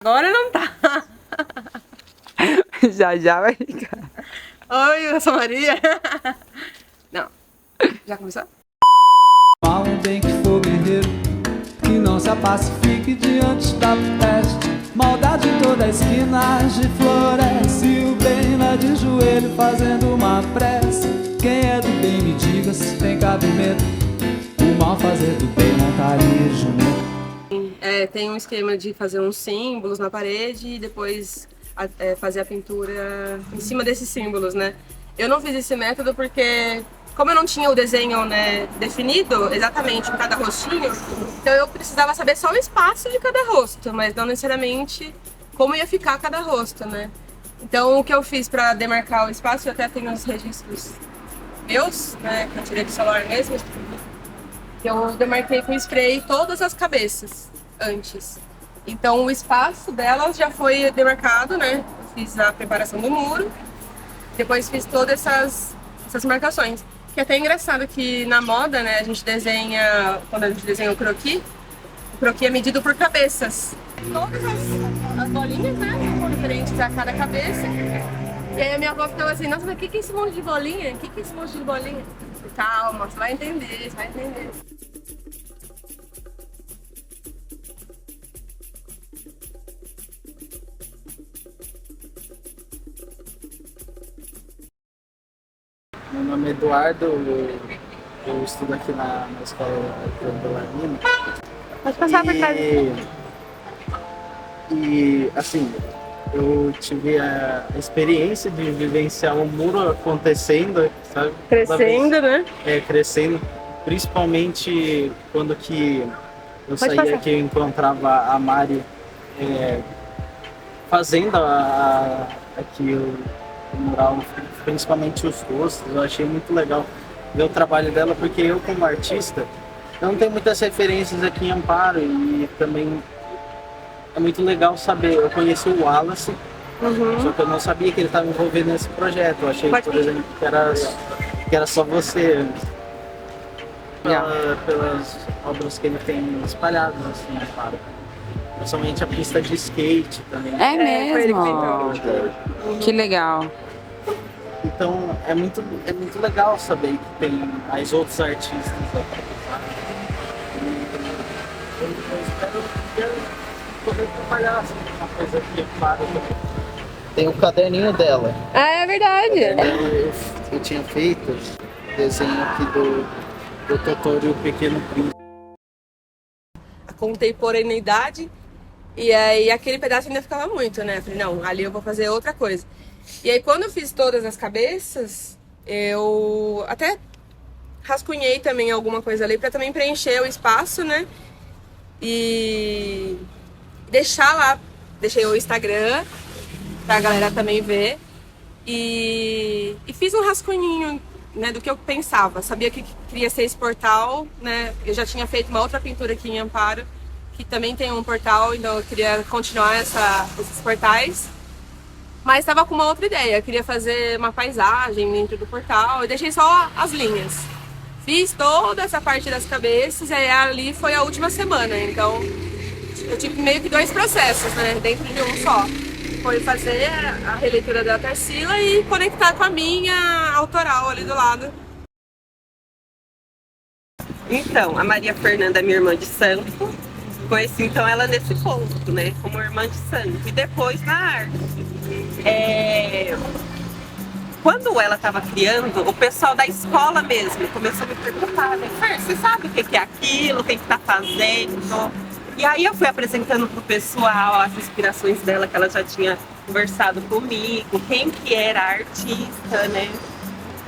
Agora não tá. Já já vai ficar. Oi, eu sou Maria. Não. Já começou? Mal bem que for guerreiro, que não se pacifique diante da peste. Maldade em toda esquina age, floresce, e o bem lá de joelho fazendo uma prece. Quem é do bem me diga se tem cabimento, o mal fazer do bem montaria jumento. Tem um esquema de fazer uns símbolos na parede e depois fazer a pintura em cima desses símbolos, né? Eu não fiz esse método porque, como eu não tinha o desenho, né, definido exatamente em cada rostinho, então eu precisava saber só o espaço de cada rosto, mas não necessariamente como ia ficar cada rosto, né? Então o que eu fiz para demarcar o espaço, eu até tenho os registros meus, né, que eu tirei do celular mesmo, que eu demarquei com spray todas as cabeças antes. Então o espaço delas já foi demarcado, né? Eu fiz a preparação do muro, depois fiz todas essas marcações. Que é até engraçado que na moda, né, a gente desenha, quando a gente desenha o croquis é medido por cabeças. Todas as bolinhas, né, são diferentes a cada cabeça. E aí a minha avó ficava assim, nossa, mas o que é esse monte de bolinha? O que é esse monte de bolinha? Calma, você vai entender, você vai entender. Meu nome é Eduardo, eu estudo aqui na escola Belarmino. Pode passar por trás. E assim, eu tive a experiência de vivenciar um muro acontecendo, sabe? Crescendo, né? Crescendo, principalmente quando que eu Pode saía, passar. que eu encontrava a Mari fazendo aqui o mural, principalmente os rostos. Eu achei muito legal ver o trabalho dela, porque eu, como artista, não tenho muitas referências aqui em Amparo, e também é muito legal saber. Eu conheci o Wallace, só que eu não sabia que ele estava envolvido nesse projeto. Eu achei, por exemplo, que era só você, pelas obras que ele tem espalhadas assim, em Amparo. Principalmente a pista de skate também. É foi ele que mesmo? Que legal. Então é muito legal saber que tem mais outros artistas aqui, sabe? E eu espero poder trabalhar assim, uma coisa aqui, claro. Tem o caderninho dela. Ah, é verdade. Eu tinha feito desenho aqui do Totoro e o Pequeno Príncipe. A contemporaneidade. E aí aquele pedaço ainda ficava muito, né? Falei, não, ali eu vou fazer outra coisa. E aí quando eu fiz todas as cabeças, eu até rascunhei também alguma coisa ali pra também preencher o espaço, né? E deixar lá, deixei o Instagram pra galera também ver. E fiz um rascunhinho, né, do que eu pensava. Sabia que queria ser esse portal, né? Eu já tinha feito uma outra pintura aqui em Amparo, que também tem um portal, então eu queria continuar esses portais. Mas estava com uma outra ideia, eu queria fazer uma paisagem dentro do portal, eu deixei só as linhas. Fiz toda essa parte das cabeças, e aí ali foi a última semana, então eu tive meio que dois processos, né, dentro de um só. Foi fazer a releitura da Tarsila e conectar com a minha autoral ali do lado. Então, a Maria Fernanda é minha irmã de santo. Conheci então ela nesse ponto, né, como irmã de santo. E depois na arte. Quando ela estava criando, o pessoal da escola mesmo começou a me perguntar, né, Fer, você sabe o que é aquilo, o que está fazendo? E aí eu fui apresentando pro pessoal as inspirações dela, que ela já tinha conversado comigo, quem que era a artista, né?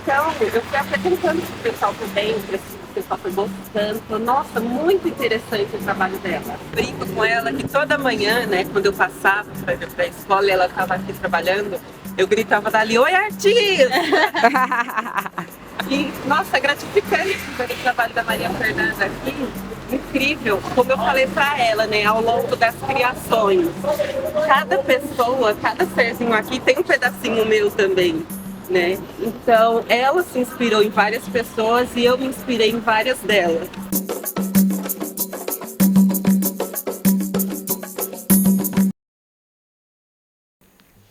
Então eu fui apresentando pro pessoal também, o pessoal foi gostando, falou, nossa, muito interessante o trabalho dela. Brinco com ela que toda manhã, né, quando eu passava pra escola e ela estava aqui trabalhando, eu gritava dali, oi artista! E, nossa, é gratificante ver o trabalho da Maria Fernanda aqui. Incrível, como eu falei pra ela, né, ao longo das criações. Cada pessoa, cada serzinho aqui tem um pedacinho meu também, né? Então, ela se inspirou em várias pessoas e eu me inspirei em várias delas.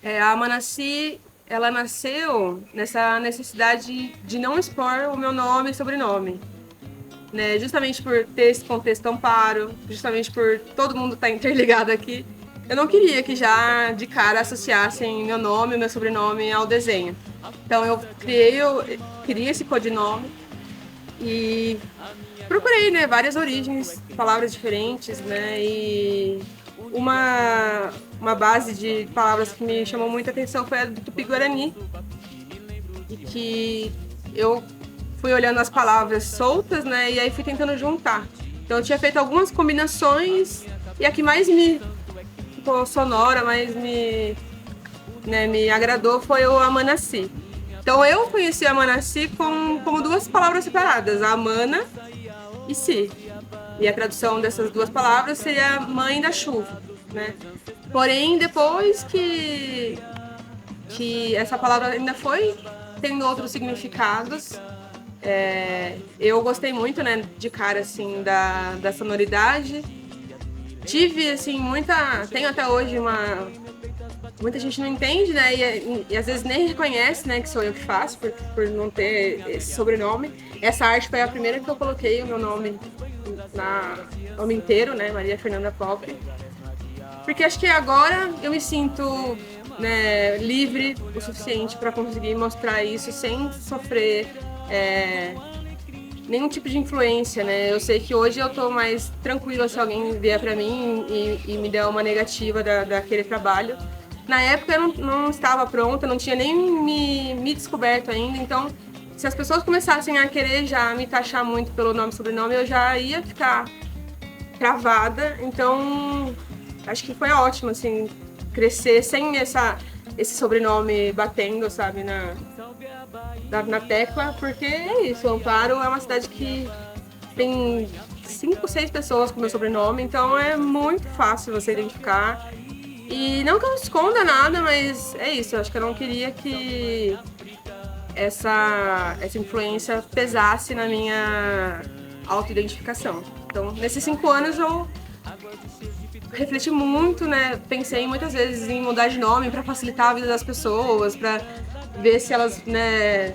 A Amanassi, ela nasceu nessa necessidade de não expor o meu nome e sobrenome, né? Justamente por ter esse contexto amparo, justamente por todo mundo estar interligado aqui. Eu não queria que já de cara associassem meu nome e meu sobrenome ao desenho. Então eu criei esse codinome e procurei, né, várias origens, palavras diferentes, né, e uma base de palavras que me chamou muita atenção foi a do Tupi-Guarani, e que eu fui olhando as palavras soltas, né, e aí fui tentando juntar. Então eu tinha feito algumas combinações e a que mais me ficou sonora, mais me agradou foi o Amanassi. Então eu conheci a Amanassi como duas palavras separadas, a Amana e Si. E a tradução dessas duas palavras seria mãe da chuva, né? Porém, depois que essa palavra ainda foi tendo outros significados, eu gostei muito, né, de cara, assim, da sonoridade. Tive, assim, tenho até hoje muita gente não entende, né, e às vezes nem reconhece, né, que sou eu que faço, por não ter esse sobrenome. Essa arte foi a primeira que eu coloquei o meu nome nome inteiro, né, Maria Fernanda Pop. Porque acho que agora eu me sinto, né, livre o suficiente para conseguir mostrar isso sem sofrer nenhum tipo de influência, né? Eu sei que hoje eu tô mais tranquila se alguém vier para mim e me der uma negativa daquele trabalho. Na época eu não estava pronta, não tinha nem me descoberto ainda, então se as pessoas começassem a querer já me taxar muito pelo nome e sobrenome, eu já ia ficar travada. Então acho que foi ótimo, assim, crescer sem esse sobrenome batendo, sabe, na tecla, porque é isso, Amparo é uma cidade que tem 5, 6 pessoas com meu sobrenome, então é muito fácil você identificar. E não que eu esconda nada, mas é isso, eu acho que eu não queria que essa influência pesasse na minha autoidentificação. Então, nesses 5 anos eu refleti muito, né? Pensei muitas vezes em mudar de nome para facilitar a vida das pessoas, para ver se elas, né,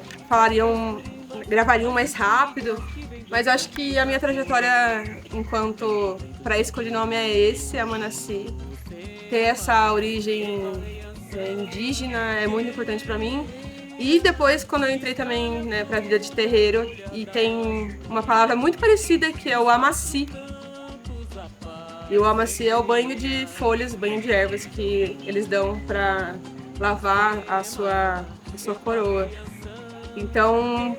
gravariam mais rápido. Mas eu acho que a minha trajetória enquanto para esse codinome é esse, Amanassi. Ter essa origem indígena é muito importante para mim. E depois, quando eu entrei também, né, para a vida de terreiro, e tem uma palavra muito parecida que é o amaci. E o amaci é o banho de folhas, banho de ervas que eles dão para lavar a sua coroa. Então,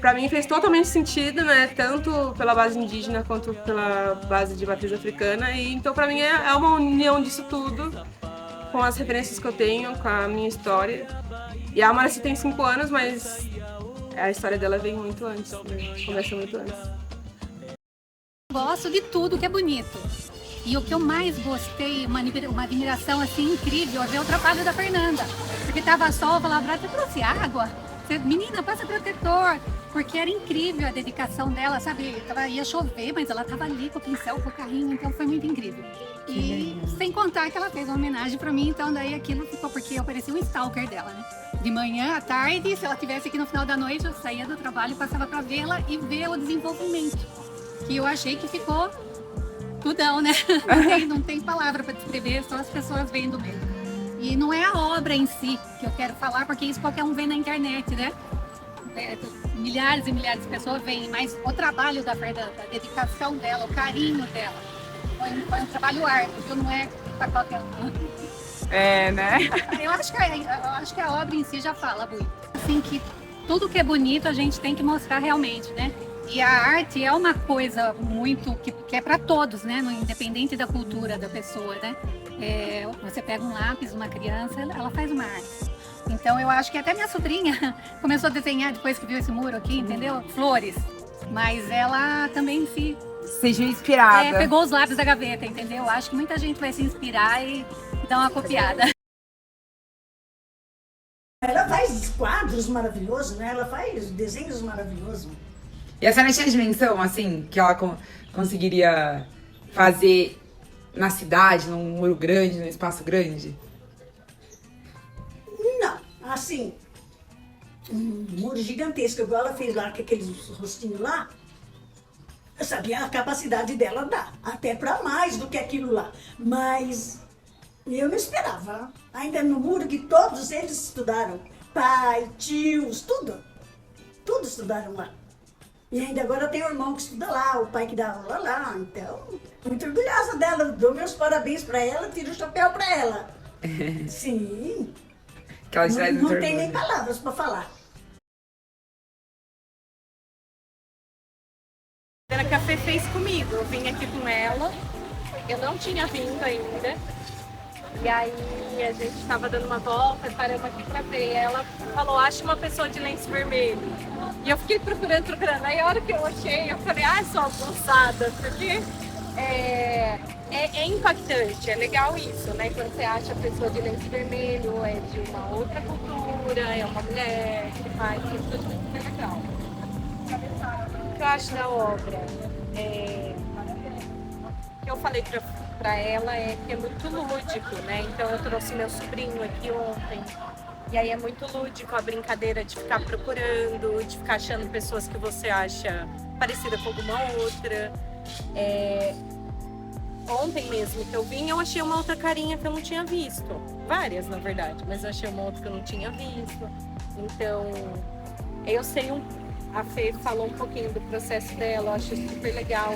para mim fez totalmente sentido, né? Tanto pela base indígena quanto pela base de matriz africana. E então, para mim é uma união disso tudo, com as referências que eu tenho, com a minha história. E a Amanassi tem 5 anos, mas a história dela vem muito antes, né? Começa muito antes. Gosto de tudo que é bonito. E o que eu mais gostei, uma admiração assim incrível, é ver o trabalho da Fernanda. Porque tava sol, eu falava, você trouxe água? Menina, passa protetor. Porque era incrível a dedicação dela, sabe? Ia chover, mas ela tava ali com o pincel, com o carrinho, então foi muito incrível. E sem contar que ela fez uma homenagem pra mim, então daí aquilo ficou, porque eu parecia um stalker dela, né? De manhã à tarde, se ela estivesse aqui no final da noite, eu saía do trabalho, passava pra vê-la e ver o desenvolvimento. Que eu achei que ficou tudão, né? Não tem palavra para descrever, só as pessoas vendo mesmo. E não é a obra em si que eu quero falar, porque isso qualquer um vê na internet, né? Milhares e milhares de pessoas veem, mas o trabalho da Fernanda, a dedicação dela, o carinho dela, foi um trabalho árduo, viu? Não é para qualquer um. É, né? Eu acho que a obra em si já fala muito. Assim, que tudo que é bonito a gente tem que mostrar realmente, né? E a arte é uma coisa muito que é para todos, né? Independente da cultura da pessoa, né? Você pega um lápis, uma criança, ela faz uma arte. Então eu acho que até minha sobrinha começou a desenhar depois que viu esse muro aqui, entendeu? Flores. Mas ela também seja inspirada. Pegou os lápis da gaveta, entendeu? Acho que muita gente vai se inspirar e dar uma copiada. Ela faz quadros maravilhosos, né? Ela faz desenhos maravilhosos. E a senhora tinha dimensão, assim, que ela conseguiria fazer na cidade, num muro grande, num espaço grande? assim, um muro gigantesco, igual ela fez lá, com aqueles rostinhos lá. Eu sabia a capacidade dela dar, até para mais do que aquilo lá. Mas eu não esperava. Ainda no muro que todos eles estudaram. Pai, tios, tudo. Tudo estudaram lá. E ainda agora tem o irmão que estuda lá, o pai que dá aula lá. Então, muito orgulhosa dela. Dou meus parabéns para ela, tiro o chapéu para ela. Sim. Que ela traz muito Não tem nem orgulho. palavras para falar. A que a Fê fez comigo. Eu vim aqui com ela, eu não tinha vindo ainda. E aí a gente estava dando uma volta, paramos aqui pra ver. Ela falou, acha uma pessoa de lenço vermelho. E eu fiquei procurando. Aí a hora que eu achei, eu falei, sou moçada, porque é impactante, é legal isso, né? Quando você acha a pessoa de lenço vermelho, é de uma outra cultura, é uma mulher que faz isso, tudo é legal. O que eu acho da obra que eu falei pra ela é que é muito lúdico, né? Então eu trouxe meu sobrinho aqui ontem e aí é muito lúdico a brincadeira de ficar procurando, de ficar achando pessoas que você acha parecida com alguma outra. Ontem mesmo que eu vim, eu achei uma outra carinha que eu não tinha visto. Várias, na verdade, mas eu achei uma outra que eu não tinha visto. Então, eu sei a Fê falou um pouquinho do processo dela, eu acho super legal.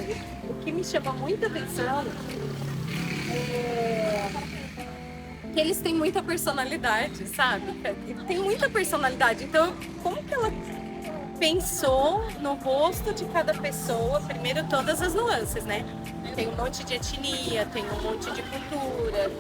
O que me chama muita atenção é que eles têm muita personalidade, sabe? Tem muita personalidade. Então, como que ela pensou no rosto de cada pessoa? Primeiro, todas as nuances, né? Tem um monte de etnia, tem um monte de cultura,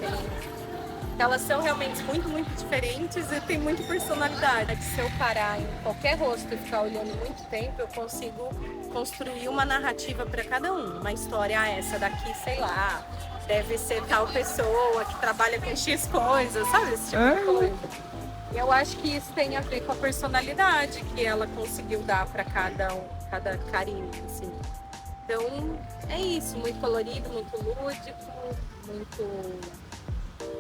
elas são realmente muito, muito diferentes e tem muita personalidade. Se eu parar em qualquer rosto e ficar olhando muito tempo, eu consigo construir uma narrativa para cada um. Uma história, essa daqui, sei lá, deve ser tal pessoa que trabalha com X coisas, sabe? Esse tipo de coisa. E eu acho que isso tem a ver com a personalidade que ela conseguiu dar para cada carinho, assim. Então, é isso, muito colorido, muito lúdico, muito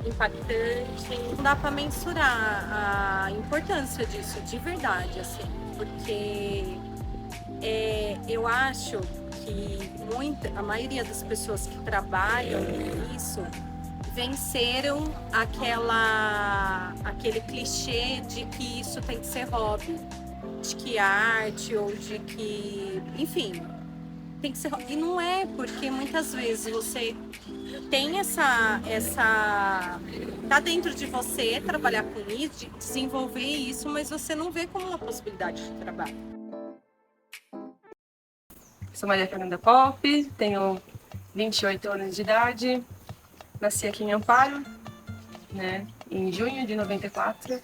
impactante. Não dá para mensurar a importância disso, de verdade, assim, porque eu acho que a maioria das pessoas que trabalham nisso venceram aquele clichê de que isso tem que ser hobby, de que arte ou de que, enfim, tem que ser hobby. E não é, porque muitas vezes você tem tá dentro de você trabalhar com isso, de desenvolver isso, mas você não vê como uma possibilidade de trabalho. Sou Maria Fernanda Pop, tenho 28 anos de idade, nasci aqui em Amparo, né, em junho de 94.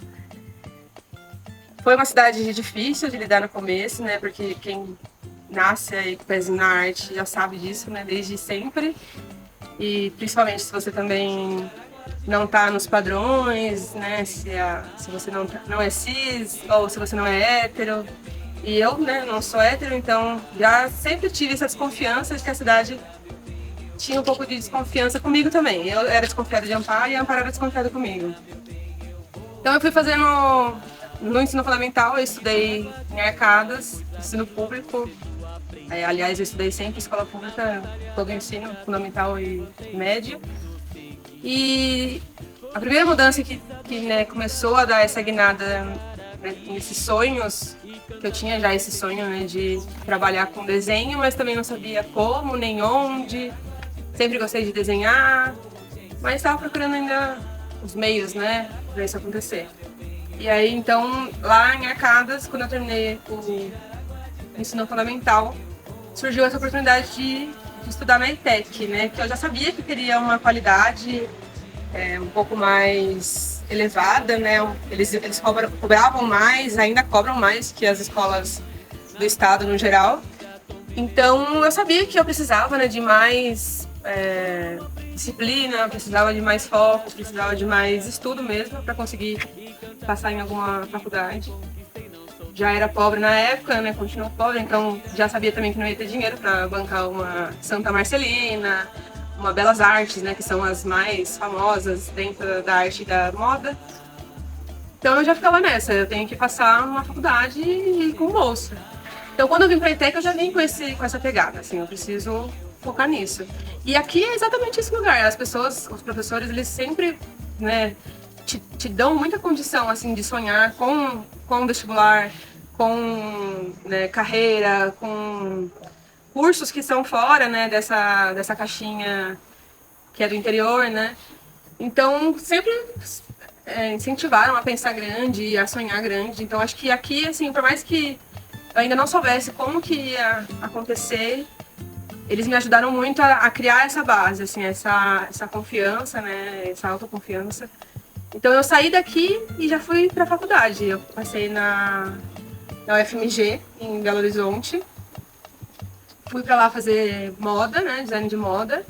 Foi uma cidade difícil de lidar no começo, né, porque quem nasce aí com pezinho na arte já sabe disso, né, desde sempre. E principalmente se você também não está nos padrões, né, se você não é cis ou se você não é hétero. E eu, né, não sou hétero, então já sempre tive essa desconfiança de que a cidade tinha um pouco de desconfiança comigo também. Eu era desconfiada de Amparo e a Amparo era desconfiada comigo. Então eu fui fazendo, no ensino fundamental, eu estudei em Arcadas, ensino público. Aliás, eu estudei sempre escola pública, todo o ensino fundamental e médio. E a primeira mudança que né, começou a dar essa guinada, né, nesses sonhos, que eu tinha já esse sonho, né, de trabalhar com desenho, mas também não sabia como, nem onde. Sempre gostei de desenhar, mas estava procurando ainda os meios, né, para isso acontecer. E aí, então, lá em Arcadas, quando eu terminei o ensino fundamental, surgiu essa oportunidade de estudar na ETEC, né, que eu já sabia que teria uma qualidade um pouco mais elevada, né, eles cobravam mais, ainda cobram mais que as escolas do estado no geral. Então eu sabia que eu precisava, né, de mais disciplina, precisava de mais foco, precisava de mais estudo mesmo para conseguir passar em alguma faculdade. Já era pobre na época, né, continuo pobre, então já sabia também que não ia ter dinheiro para bancar uma Santa Marcelina, uma Belas Artes, né, que são as mais famosas dentro da arte e da moda. Então eu já ficava nessa, eu tenho que passar uma faculdade e com bolsa. Então quando eu vim pra ETEC eu já vim com essa pegada, assim, eu preciso focar nisso. E aqui é exatamente esse lugar, as pessoas, os professores, eles sempre, né, te dão muita condição, assim, de sonhar com vestibular, com, né, carreira, com cursos que são fora, né, dessa caixinha que é do interior, né. Então sempre incentivaram a pensar grande, a sonhar grande. Então acho que aqui, assim, por mais que eu ainda não soubesse como que ia acontecer, eles me ajudaram muito a criar essa base, assim, essa confiança, né, essa autoconfiança. Então eu saí daqui e já fui para a faculdade. Eu passei na UFMG, em Belo Horizonte. Fui para lá fazer moda, né, design de moda.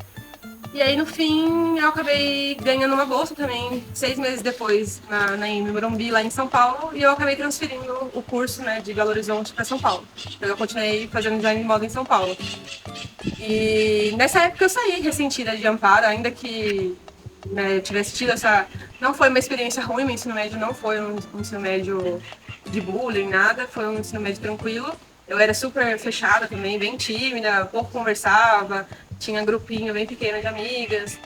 E aí, no fim, eu acabei ganhando uma bolsa também, 6 meses depois, na IME Morumbi, lá em São Paulo. E eu acabei transferindo o curso, né, de Belo Horizonte para São Paulo. Então eu continuei fazendo design de moda em São Paulo. E nessa época eu saí ressentida de Amparo, ainda que, né, eu tivesse tido essa... Não foi uma experiência ruim, meu ensino médio não foi um ensino médio de bullying, nada. Foi um ensino médio tranquilo. Eu era super fechada também, bem tímida, pouco conversava, tinha grupinho bem pequeno de amigas.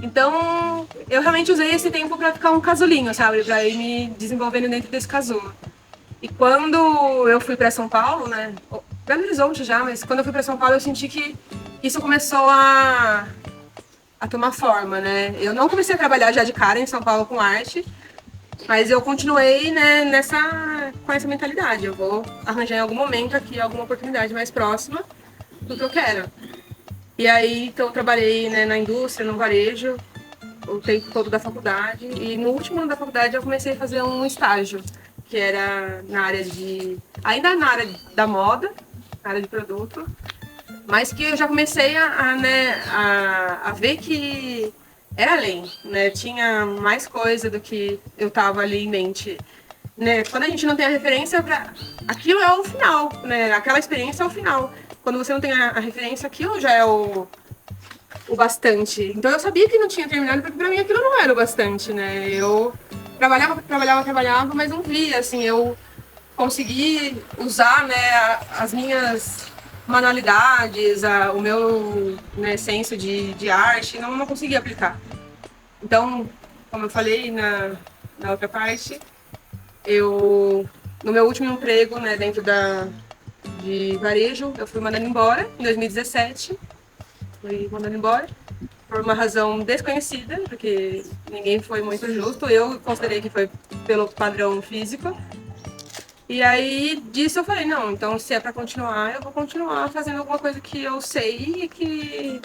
Então, eu realmente usei esse tempo para ficar um casulinho, sabe? Para ir me desenvolvendo dentro desse casulo. E quando eu fui para São Paulo, né? Belo Horizonte já, mas quando eu fui para São Paulo eu senti que isso começou a tomar forma, né? Eu não comecei a trabalhar já de cara em São Paulo com arte, mas eu continuei, né, com essa mentalidade. Eu vou arranjar em algum momento aqui alguma oportunidade mais próxima do que eu quero. E aí, então, eu trabalhei, né, na indústria, no varejo, o tempo todo da faculdade. E no último ano da faculdade eu comecei a fazer um estágio, que era ainda na área da moda, na área de produto, mas que eu já comecei a ver que era além, né? Tinha mais coisa do que eu tava ali em mente. Né? Quando a gente não tem a referência, aquilo é o final, né? Aquela experiência é o final. Quando você não tem a referência, aquilo já é o bastante. Então eu sabia que não tinha terminado, porque pra mim aquilo não era o bastante, né? Eu trabalhava, mas não via, assim, eu consegui usar, né, as minhas manualidades, o meu, né, senso de arte, não conseguia aplicar. Então, como eu falei na outra parte, no meu último emprego, né, dentro de varejo, eu fui mandada embora em 2017. Fui mandada embora por uma razão desconhecida, porque ninguém foi muito justo. Eu considerei que foi pelo padrão físico. E aí disso eu falei, não, então se é pra continuar, eu vou continuar fazendo alguma coisa que eu sei e que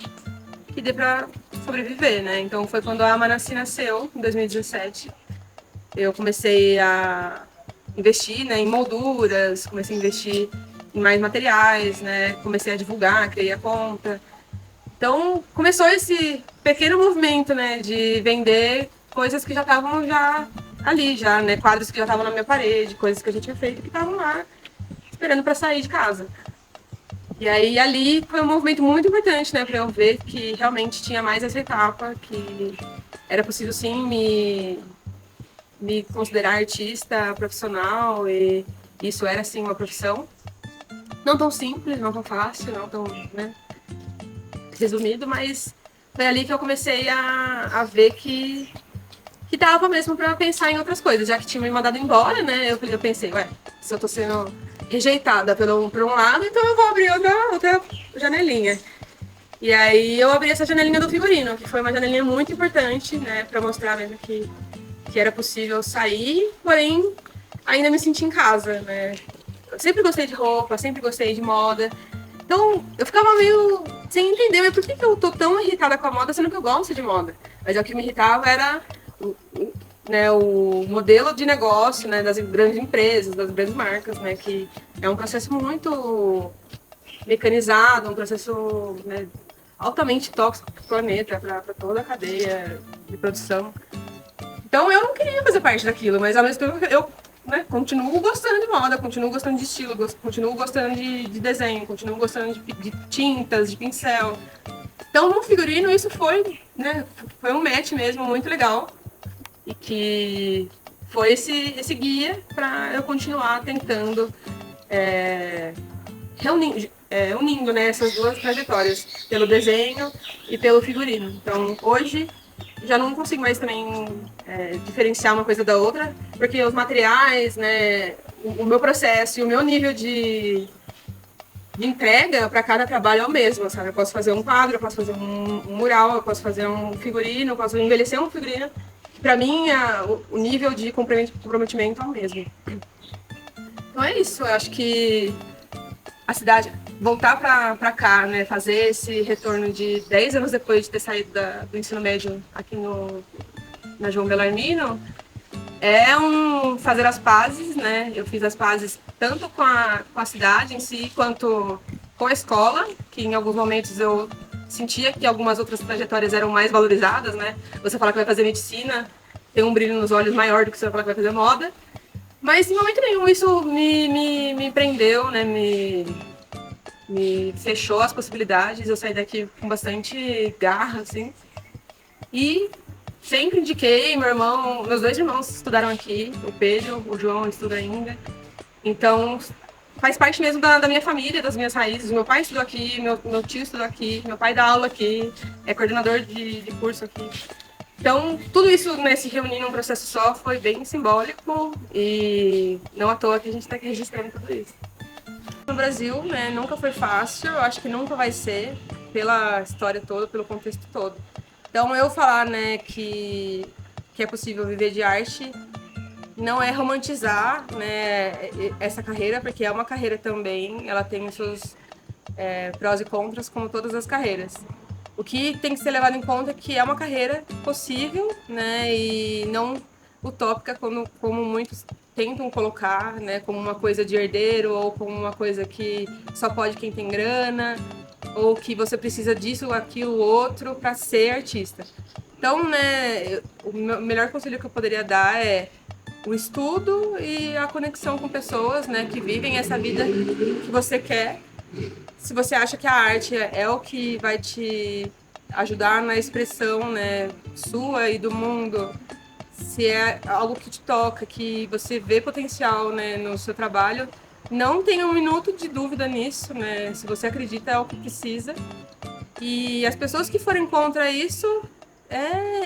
dê pra sobreviver, né? Então foi quando a Amanassi nasceu, em 2017. Eu comecei a investir, né, em molduras, comecei a investir em mais materiais, né? Comecei a divulgar, criei a conta. Então começou esse pequeno movimento, né, de vender coisas que já estavam ali, né, quadros que já estavam na minha parede, coisas que eu já tinha feito que estavam lá esperando para sair de casa. E aí ali foi um movimento muito importante, né, para eu ver que realmente tinha mais essa etapa, que era possível sim me considerar artista profissional, e isso era sim uma profissão. Não tão simples, não tão fácil, não tão, né, resumido, mas foi ali que eu comecei a ver que dava mesmo para pensar em outras coisas, já que tinha me mandado embora, né? Eu pensei, se eu tô sendo rejeitada por um lado, então eu vou abrir outra janelinha. E aí eu abri essa janelinha do figurino, que foi uma janelinha muito importante, né, para mostrar mesmo que era possível sair, porém ainda me sentir em casa, né? Eu sempre gostei de roupa, sempre gostei de moda. Então eu ficava meio sem entender, mas por que eu tô tão irritada com a moda, sendo que eu gosto de moda? Mas o que me irritava era o modelo de negócio, né, das grandes empresas, das grandes marcas, né, que é um processo muito mecanizado, um processo, né, altamente tóxico para o planeta, para toda a cadeia de produção. Então eu não queria fazer parte daquilo, mas ao mesmo tempo eu, né, continuo gostando de moda, continuo gostando de estilo, continuo gostando de desenho, continuo gostando de tintas, de pincel. Então no figurino isso foi, né, foi um match mesmo muito legal. E que foi esse guia para eu continuar tentando unindo, né, essas duas trajetórias, pelo desenho e pelo figurino. Então, hoje, já não consigo mais também diferenciar uma coisa da outra, porque os materiais, né, o meu processo e o meu nível de entrega para cada trabalho é o mesmo, sabe? Eu posso fazer um quadro, eu posso fazer um mural, eu posso fazer um figurino, eu posso envelhecer um figurino. Para mim, o nível de comprometimento é o mesmo. Então é isso, eu acho que a cidade voltar para cá, né, fazer esse retorno de 10 anos depois de ter saído do ensino médio aqui na João Bellarmino, é fazer as pazes, né? Eu fiz as pazes tanto com a cidade em si, quanto com a escola, que em alguns momentos eu sentia que algumas outras trajetórias eram mais valorizadas, né? Você fala que vai fazer medicina, tem um brilho nos olhos maior do que você fala que vai fazer moda. Mas em momento nenhum isso me prendeu, né? Me fechou as possibilidades. Eu saí daqui com bastante garra, assim. E sempre indiquei, meus 2 irmãos estudaram aqui, o Pedro, o João estuda ainda. Então, faz parte mesmo da minha família, das minhas raízes. Meu pai estudou aqui, meu tio estudou aqui, meu pai dá aula aqui, é coordenador de curso aqui. Então, tudo isso, né, se reunir num processo só foi bem simbólico e não à toa que a gente está aqui registrando tudo isso. No Brasil, né, nunca foi fácil, eu acho que nunca vai ser, pela história toda, pelo contexto todo. Então, eu falar, né, que é possível viver de arte não é romantizar, né, essa carreira, porque é uma carreira também, ela tem os seus prós e contras, como todas as carreiras. O que tem que ser levado em conta é que é uma carreira possível, né, e não utópica, como muitos tentam colocar, né, como uma coisa de herdeiro ou como uma coisa que só pode quem tem grana, ou que você precisa disso, aquilo, outro para ser artista. Então, né, o melhor conselho que eu poderia dar é o estudo e a conexão com pessoas, né, que vivem essa vida que você quer. Se você acha que a arte é o que vai te ajudar na expressão, né, sua e do mundo, se é algo que te toca, que você vê potencial, né, no seu trabalho, não tenha um minuto de dúvida nisso, né? Se você acredita, é o que precisa. E as pessoas que forem contra isso,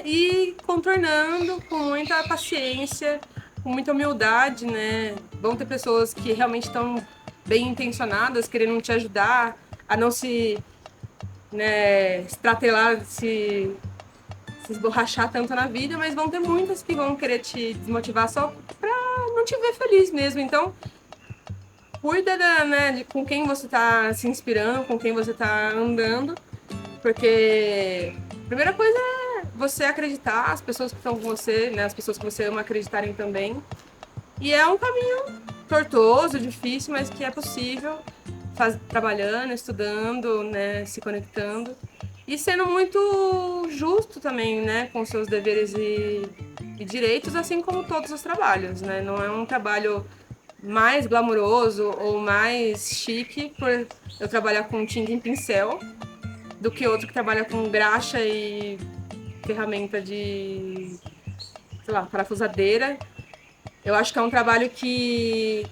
ir contornando com muita paciência, com muita humildade, né? Vão ter pessoas que realmente estão bem intencionadas, querendo te ajudar a não se, né, estratelar, se esborrachar tanto na vida, mas vão ter muitas que vão querer te desmotivar só pra não te ver feliz mesmo. Então, cuida de com quem você tá se inspirando, com quem você tá andando, porque a primeira coisa é você acreditar, as pessoas que estão com você, né, as pessoas que você ama acreditarem também. E é um caminho tortuoso, difícil, mas que é possível, trabalhando, estudando, né, se conectando e sendo muito justo também, né, com seus deveres e direitos, assim como todos os trabalhos, né? Não é um trabalho mais glamuroso ou mais chique por eu trabalhar com tinta em pincel do que outro que trabalha com graxa e ferramenta de, sei lá, parafusadeira. Eu acho que é um trabalho que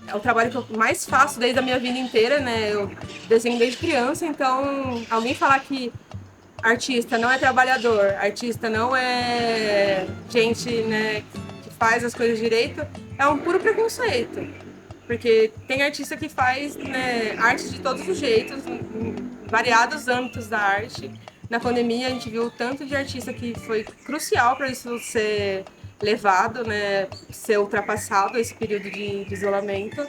é o trabalho que eu mais faço desde a minha vida inteira, né? Eu desenho desde criança, então alguém falar que artista não é trabalhador, artista não é gente, né, que faz as coisas direito, é um puro preconceito. Porque tem artista que faz, né, arte de todos os jeitos, em variados âmbitos da arte. Na pandemia a gente viu o tanto de artista que foi crucial para isso ser levado, né, ser ultrapassado esse período de isolamento.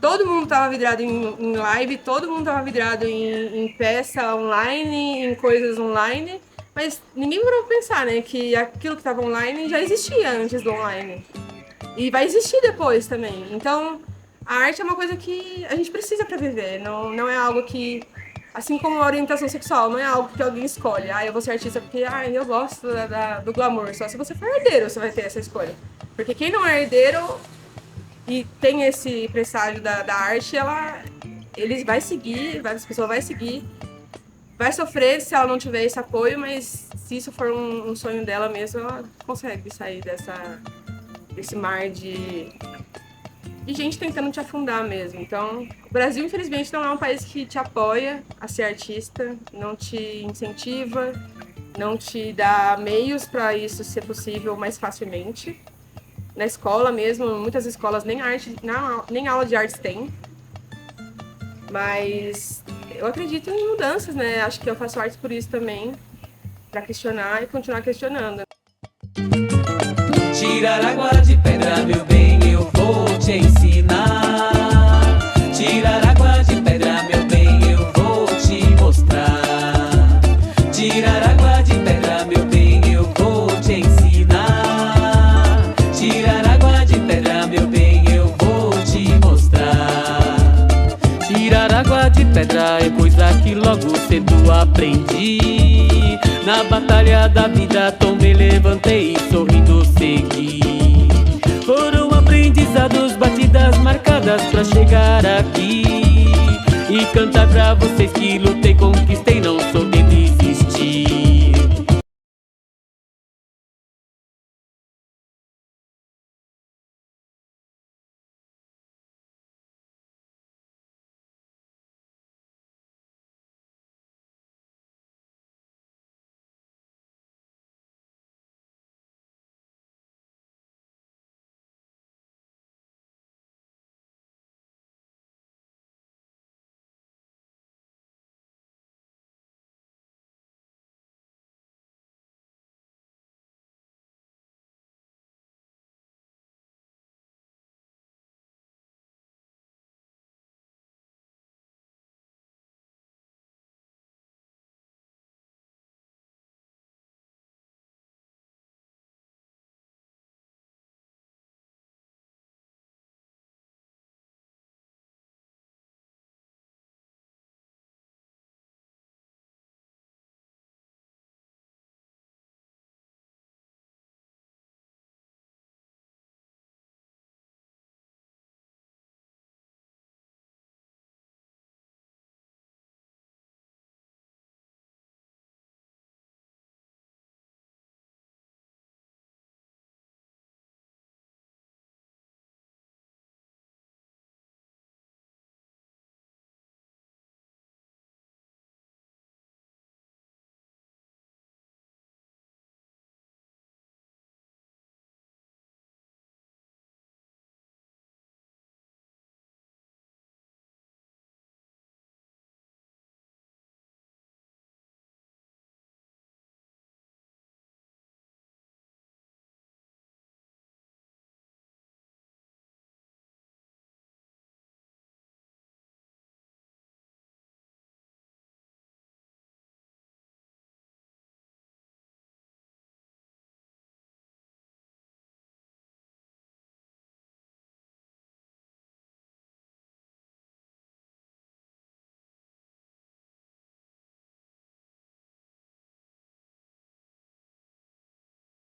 Todo mundo estava vidrado em live, todo mundo estava vidrado em peça online, em coisas online, mas ninguém parou pra pensar, né, que aquilo que estava online já existia antes do online. E vai existir depois também. Então, a arte é uma coisa que a gente precisa para viver, não é algo que, assim como a orientação sexual, não é algo que alguém escolhe. Eu vou ser artista porque eu gosto do glamour. Só se você for herdeiro você vai ter essa escolha. Porque quem não é herdeiro e tem esse presságio da arte, ele vai seguir, as pessoas vão seguir, vai sofrer se ela não tiver esse apoio, mas se isso for um sonho dela mesmo, ela consegue sair desse mar de gente tentando te afundar mesmo. Então, o Brasil, infelizmente, não é um país que te apoia a ser artista, não te incentiva, não te dá meios para isso ser possível mais facilmente. Na escola mesmo, muitas escolas nem aula de artes tem. Mas eu acredito em mudanças, né? Acho que eu faço arte por isso também, para questionar e continuar questionando. Tirar água de pedra, meu bem, eu vou te ensinar. Tirar água de pedra, meu bem, eu vou te mostrar. Tirar água de pedra, meu bem, eu vou te ensinar. Tirar água de pedra, meu bem, eu vou te mostrar. Tirar água de pedra é coisa que logo cedo aprendi. Na batalha da vida tomei, levantei e sorrindo segui. Foram aprendizados, batidas marcadas pra chegar aqui e cantar pra vocês que lutei, conquistei